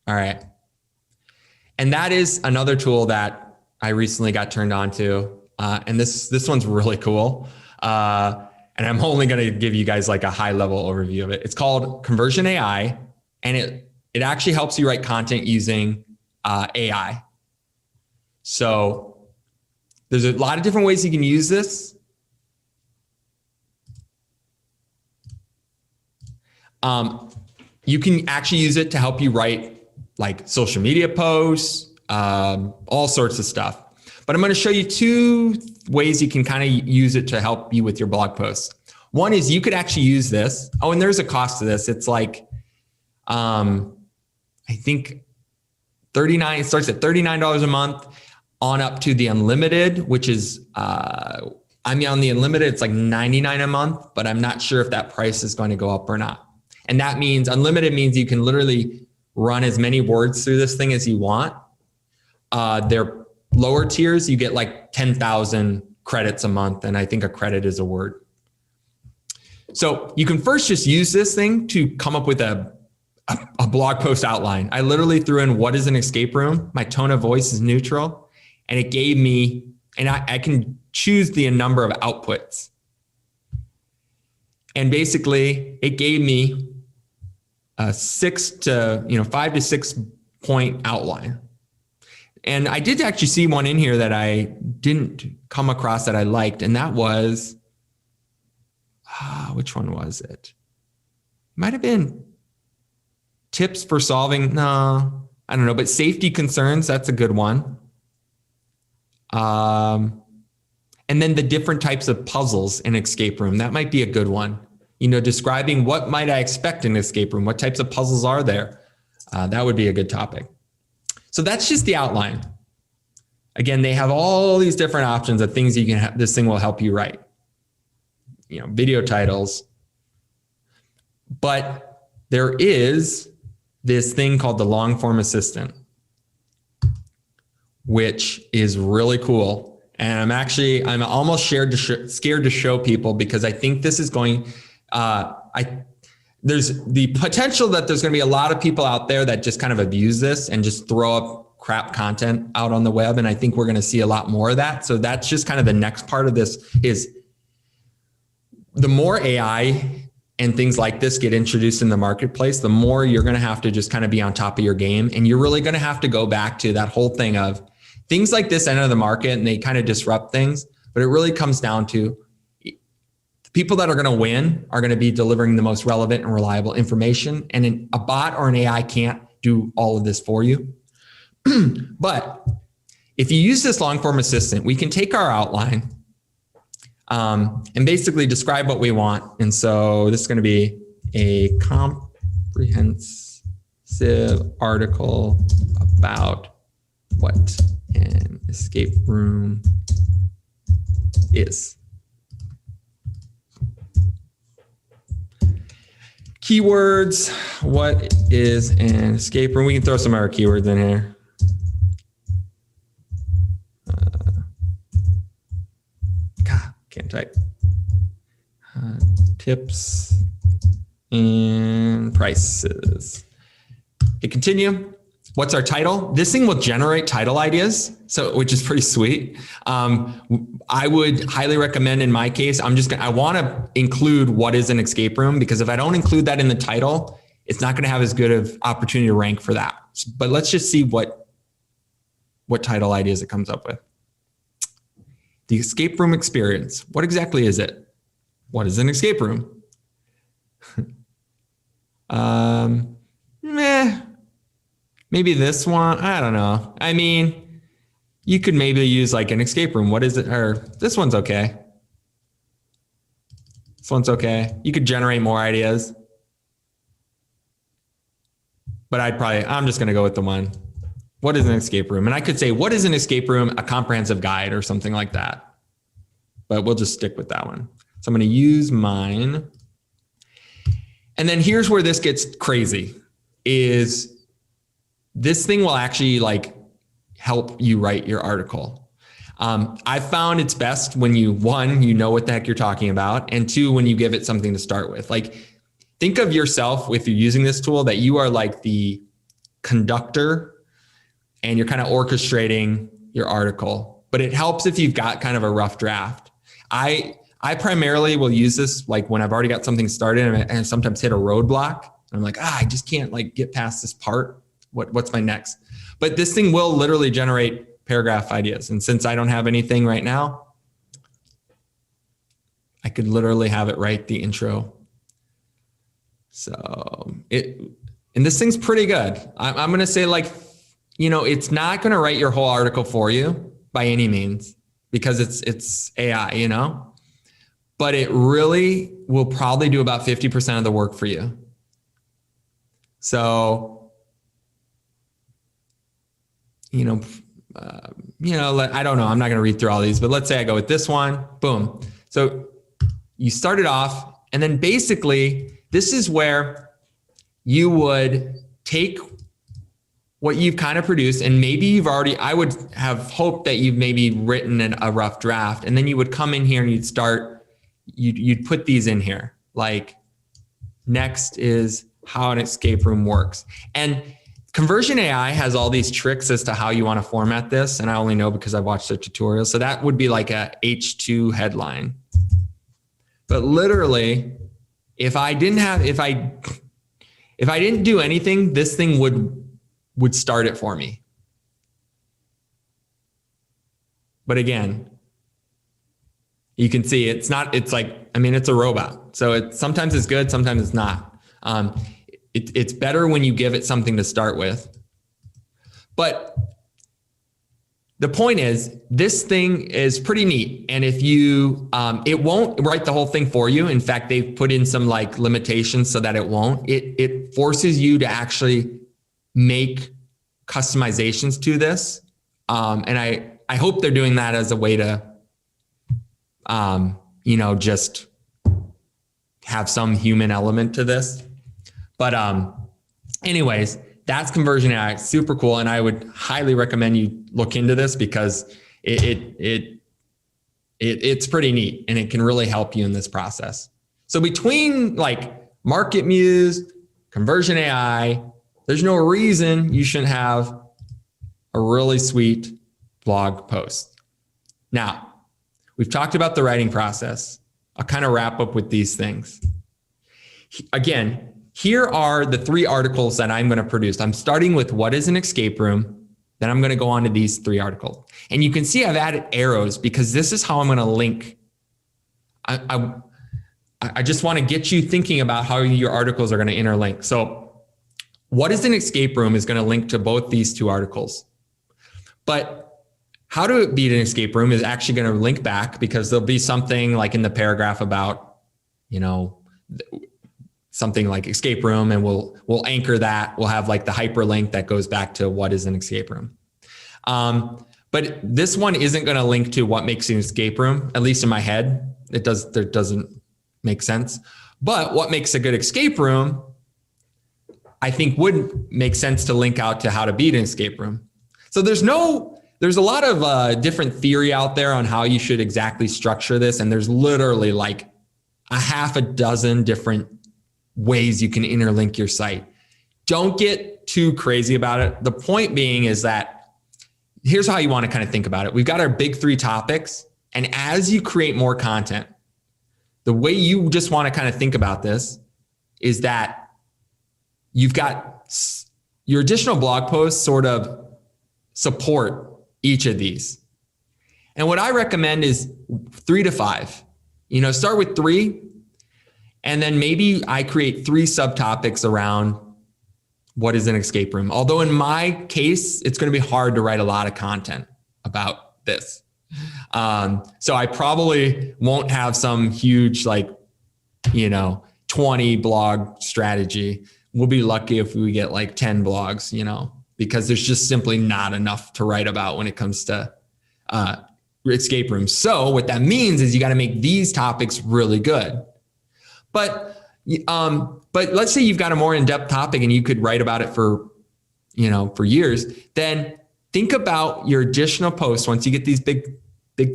All right. And that is another tool that I recently got turned on to. And this one's really cool. And I'm only going to give you guys like a high level overview of it. It's called Conversion AI. And it actually helps you write content using AI. So there's a lot of different ways you can use this. You can actually use it to help you write like social media posts, all sorts of stuff. But I'm going to show you two ways you can kind of use it to help you with your blog posts. One is you could actually use this. Oh, and there's a cost to this. It's like, I think it starts at $39 a month on up to the unlimited, which is, on the unlimited, it's like $99 a month, but I'm not sure if that price is going to go up or not. And that means unlimited means you can literally run as many words through this thing as you want. Their lower tiers, you get like 10,000 credits a month. And I think a credit is a word. So you can first just use this thing to come up with a blog post outline. I literally threw in what is an escape room. My tone of voice is neutral. And it gave me, and I can choose the number of outputs. And basically it gave me a 5 to 6 point outline. And I did actually see one in here that I didn't come across that I liked. And that was, which one was it? Might have been tips for solving, no, I don't know, but safety concerns, that's a good one. And then the different types of puzzles in escape room, that might be a good one. Describing what might I expect in an escape room? What types of puzzles are there? That would be a good topic. So that's just the outline. Again, they have all these different options of things you can have. This thing will help you write, video titles. But there is this thing called the long form assistant, which is really cool. And I'm almost scared to show people because I think this is going, there's the potential that there's going to be a lot of people out there that just kind of abuse this and just throw up crap content out on the web. And I think we're going to see a lot more of that. So that's just kind of the next part of this is the more AI and things like this get introduced in the marketplace, the more you're going to have to just kind of be on top of your game. And you're really going to have to go back to that whole thing of things like this enter the market and they kind of disrupt things, but it really comes down to the people that are going to win are going to be delivering the most relevant and reliable information. And a bot or an AI can't do all of this for you. But if you use this long form assistant, we can take our outline and basically describe what we want. And so this is going to be a comprehensive article about what an escape room is. Keywords, what is an escape room? We can throw some other keywords in here. Can't type. Tips and prices. Okay, continue. What's our title? This thing will generate title ideas, which is pretty sweet. I would highly recommend, in my case, I want to include what is an escape room, because if I don't include that in the title, it's not going to have as good of opportunity to rank for that. But let's just see what title ideas it comes up with. The escape room experience. What exactly is it? What is an escape room? Maybe this one. I don't know. I mean, you could maybe use like an escape room. What is it? Or this one's okay. This one's okay. You could generate more ideas. But I'm just going to go with the one. What is an escape room? And I could say, what is an escape room? A comprehensive guide or something like that. But we'll just stick with that one. So I'm going to use mine. And then here's where this gets crazy, is this thing will actually like help you write your article. I found it's best when you know what the heck you're talking about, and two, when you give it something to start with. Like, think of yourself, if you're using this tool, that you are like the conductor and you're kind of orchestrating your article. But it helps if you've got kind of a rough draft. I primarily will use this like when I've already got something started and I sometimes hit a roadblock. And I'm like, I just can't like get past this part. What's my next? But this thing will literally generate paragraph ideas. And since I don't have anything right now, I could literally have it write the intro. So and this thing's pretty good. I'm going to say, like, it's not going to write your whole article for you by any means, because it's AI, but it really will probably do about 50% of the work for you. So, I don't know. I'm not going to read through all these, but let's say I go with this one. Boom. So you start it off, and then basically this is where you would take what you've kind of produced, and maybe I would have hoped that you've maybe written a rough draft, and then you would come in here and you'd put these in here. Like, next is how an escape room works. And Conversion AI has all these tricks as to how you want to format this, and I only know because I've watched their tutorials. So that would be like a H2 headline. But literally, if I didn't do anything, this thing would start it for me. But again, you can see it's a robot. So sometimes it's good, sometimes it's not. It's better when you give it something to start with. But the point is, this thing is pretty neat. And if you, it won't write the whole thing for you. In fact, they've put in some like limitations so that it won't. It forces you to actually make customizations to this. And I hope they're doing that as a way to, just have some human element to this. But anyways, that's Conversion AI. Super cool. And I would highly recommend you look into this because it's pretty neat and it can really help you in this process. So between like MarketMuse, Conversion AI, there's no reason you shouldn't have a really sweet blog post. Now, we've talked about the writing process. I'll kind of wrap up with these things. Again, here are the 3 articles that I'm going to produce. I'm starting with what is an escape room. Then I'm going to go on to these 3 articles. And you can see I've added arrows because this is how I'm going to link. I just want to get you thinking about how your articles are going to interlink. So what is an escape room is going to link to both these 2 articles. But how to beat an escape room is actually going to link back because there'll be something like in the paragraph about, something like escape room, and we'll anchor that. We'll have like the hyperlink that goes back to what is an escape room. But this one isn't going to link to what makes an escape room, at least in my head. There doesn't make sense. But what makes a good escape room, I think would make sense to link out to how to beat an escape room. So there's a lot of different theory out there on how you should exactly structure this. And there's literally like a half a dozen different ways you can interlink your site. Don't get too crazy about it. The point being is that here's how you want to kind of think about it. We've got our big 3 topics. And as you create more content, the way you just want to kind of think about this is that you've got your additional blog posts sort of support each of these. And what I recommend is 3 to 5. Start with 3. And then maybe I create 3 subtopics around what is an escape room. Although in my case, it's going to be hard to write a lot of content about this. So I probably won't have some huge 20 blog strategy. We'll be lucky if we get like 10 blogs, because there's just simply not enough to write about when it comes to escape rooms. So what that means is you got to make these topics really good. But let's say you've got a more in-depth topic and you could write about it for years. Then think about your additional posts once you get these big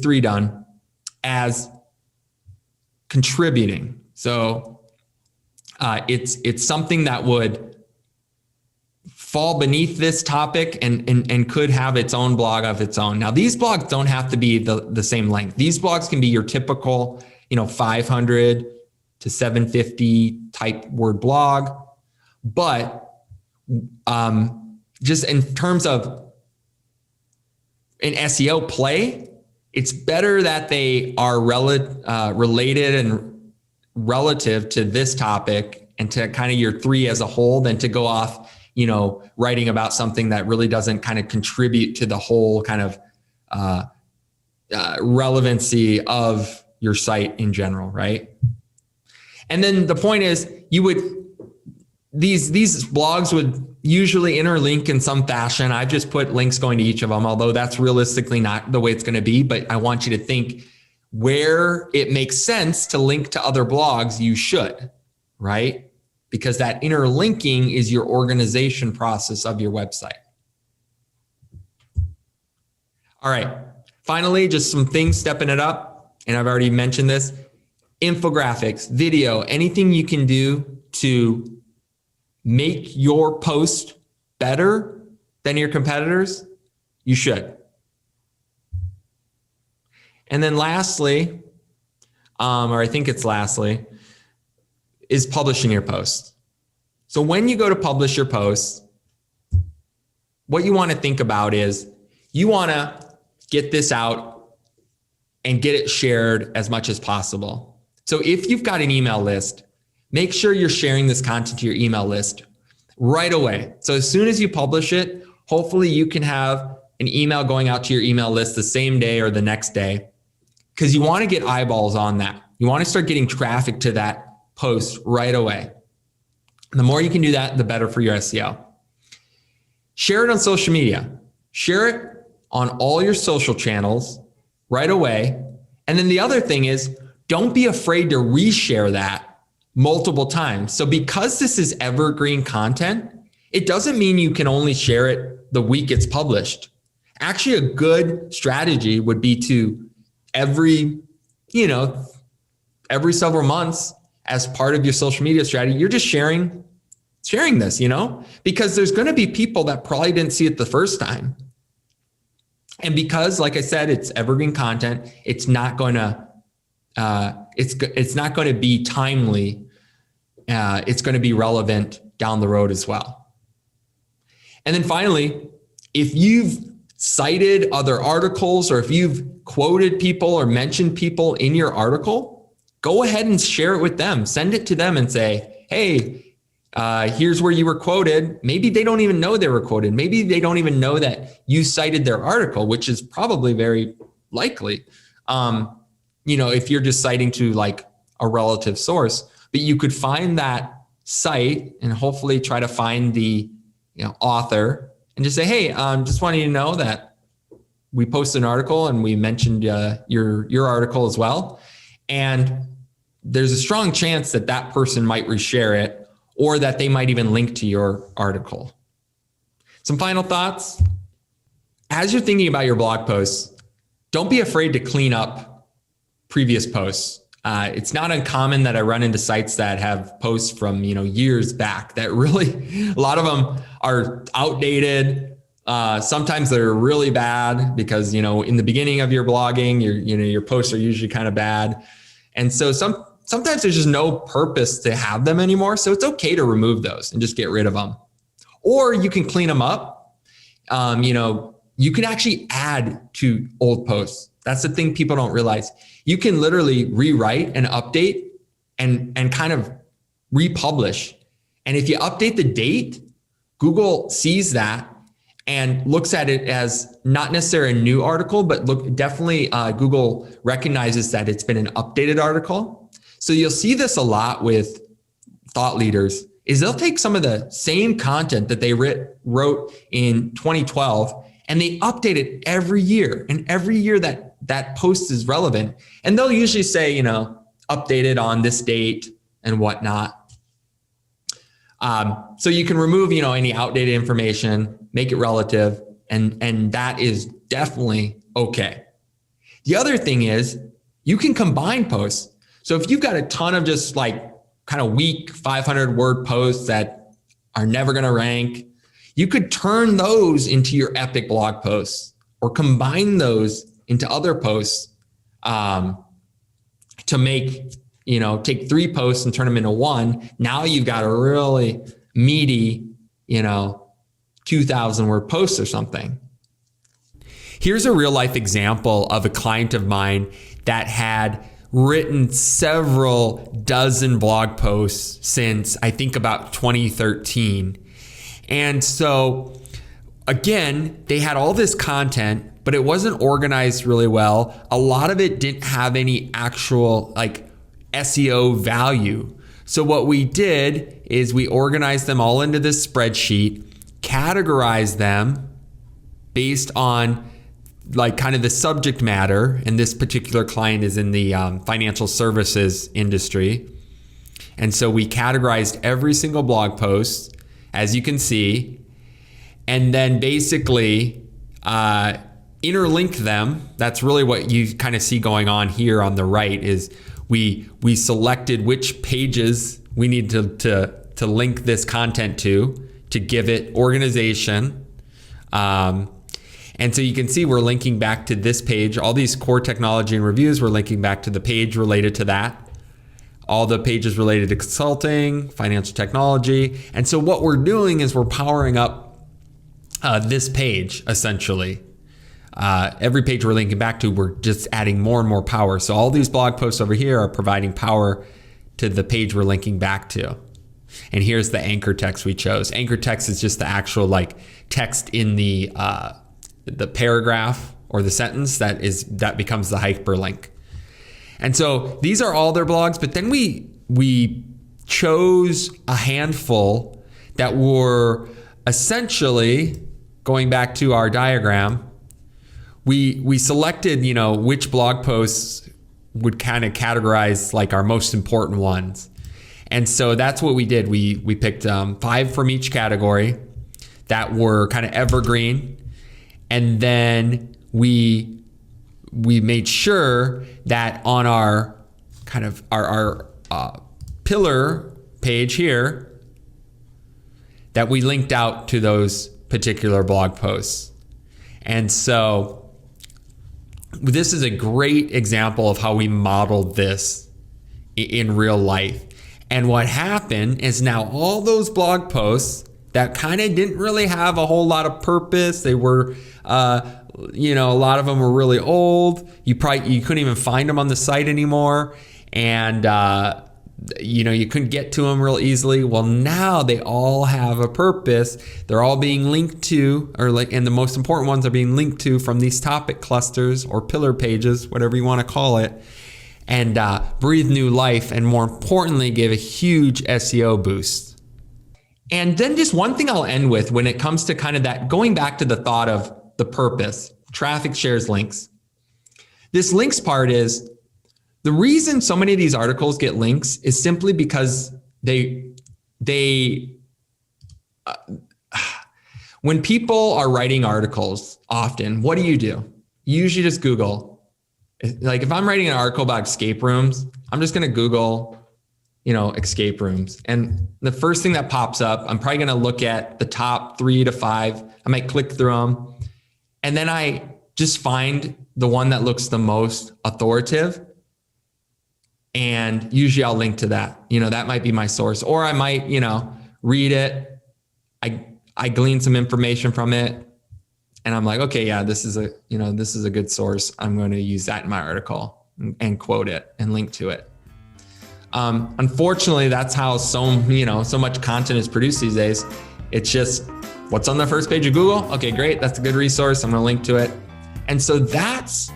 3 done as contributing. So it's something that would fall beneath this topic and could have its own blog of its own. Now, these blogs don't have to be the same length. These blogs can be your typical 500 to 750 type word blog. But just in terms of an SEO play, it's better that they are related and relative to this topic and to kind of your 3 as a whole than to go off, writing about something that really doesn't kind of contribute to the whole kind of relevancy of your site in general, right? And then the point is these blogs would usually interlink in some fashion. I've just put links going to each of them, although that's realistically not the way it's going to be. But I want you to think where it makes sense to link to other blogs, you should, right? Because that interlinking is your organization process of your website. All right. Finally, just some things stepping it up. And I've already mentioned this. Infographics, video, anything you can do to make your post better than your competitors, you should. And then lastly, or I think it's lastly, is publishing your post. So when you go to publish your post, what you want to think about is you want to get this out and get it shared as much as possible. So if you've got an email list, make sure you're sharing this content to your email list right away. So as soon as you publish it, hopefully you can have an email going out to your email list the same day or the next day, because you want to get eyeballs on that. You want to start getting traffic to that post right away. And the more you can do that, the better for your SEO. Share it on social media. Share it on all your social channels right away. And then the other thing is, don't be afraid to reshare that multiple times. So because this is evergreen content, it doesn't mean you can only share it the week it's published. Actually, a good strategy would be to every several months, as part of your social media strategy, you're just sharing this, because there's going to be people that probably didn't see it the first time. And because, like I said, it's evergreen content, it's not going to be timely. It's going to be relevant down the road as well. And then finally, if you've cited other articles or if you've quoted people or mentioned people in your article, go ahead and share it with them. Send it to them and say, hey, here's where you were quoted. Maybe they don't even know they were quoted. Maybe they don't even know that you cited their article, which is probably very likely. If you're just citing to like a relative source, but you could find that site and hopefully try to find the author and just say, hey, just wanting you to know that we posted an article and we mentioned your article as well. And there's a strong chance that that person might reshare it or that they might even link to your article. Some final thoughts. As you're thinking about your blog posts, don't be afraid to clean up previous posts. It's not uncommon that I run into sites that have posts from years back that really, a lot of them are outdated. Sometimes they're really bad because in the beginning of your blogging, your posts are usually kind of bad, and so sometimes there's just no purpose to have them anymore. So it's okay to remove those and just get rid of them, or you can clean them up. You can actually add to old posts. That's the thing people don't realize. You can literally rewrite and update and kind of republish. And if you update the date, Google sees that and looks at it as not necessarily a new article, but definitely Google recognizes that it's been an updated article. So you'll see this a lot with thought leaders is they'll take some of the same content that they wrote in 2012 and they update it every year. And every year that post is relevant. And they'll usually say, updated on this date and whatnot. So you can remove, any outdated information, make it relative, and that is definitely okay. The other thing is you can combine posts. So if you've got a ton of just like kind of weak 500 word posts that are never going to rank, you could turn those into your epic blog posts or combine those into other posts to make, take 3 posts and turn them into 1. Now you've got a really meaty, 2,000 word post or something. Here's a real life example of a client of mine that had written several dozen blog posts since I think about 2013. And so again, they had all this content, but it wasn't organized really well. A lot of it didn't have any actual like SEO value. So what we did is we organized them all into this spreadsheet, categorized them based on like kind of the subject matter. And this particular client is in the financial services industry. And so we categorized every single blog post, as you can see, and then basically interlink them. That's really what you kind of see going on here on the right is we selected which pages we need to link this content to give it organization. And so you can see we're linking back to this page. All these core technology and reviews, we're linking back to the page related to that. All the pages related to consulting, financial technology. And so what we're doing is we're powering up this page essentially. Every page we're linking back to, we're just adding more and more power. So all these blog posts over here are providing power to the page we're linking back to. And here's the anchor text we chose. Anchor text is just the actual like text in the paragraph or the sentence that becomes the hyperlink. And so these are all their blogs, but then we chose a handful that were essentially, going back to our diagram, we selected, which blog posts would kind of categorize like our most important ones. And so that's what we did. We picked 5 from each category that were kind of evergreen. And then we made sure that on our kind of our pillar page here that we linked out to those particular blog posts. And so this is a great example of how we modeled this in real life. And what happened is now all those blog posts that kind of didn't really have a whole lot of purpose. They were, a lot of them were really old. You couldn't even find them on the site anymore. And, you couldn't get to them real easily. Well, now they all have a purpose. They're all being linked to, and the most important ones are being linked to from these topic clusters or pillar pages, whatever you want to call it, and breathe new life, and more importantly, give a huge SEO boost. And then just one thing I'll end with when it comes to kind of that, going back to the thought of the purpose, traffic shares links. This links part is, the reason so many of these articles get links is simply because when people are writing articles, often, what do? You usually just Google. Like if I'm writing an article about escape rooms, I'm just going to Google, escape rooms. And the first thing that pops up, I'm probably going to look at the top 3 to 5. I might click through them. And then I just find the one that looks the most authoritative. And usually I'll link to that. That might be my source. Or I might, read it. I glean some information from it. And I'm like, okay, yeah, this is a good source. I'm going to use that in my article and quote it and link to it. Unfortunately, that's how so much content is produced these days. It's just what's on the first page of Google. Okay, great. That's a good resource. I'm going to link to it. And so that's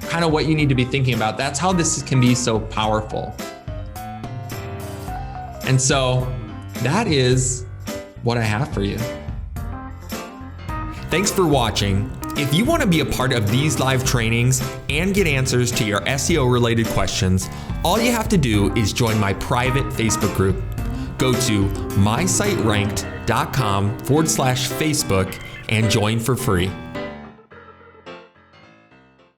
kind of what you need to be thinking about. That's how this can be so powerful. And so that is what I have for you. Thanks for watching. If you want to be a part of these live trainings and get answers to your SEO related questions, all you have to do is join my private Facebook group. Go to mysiteranked.com/Facebook and join for free.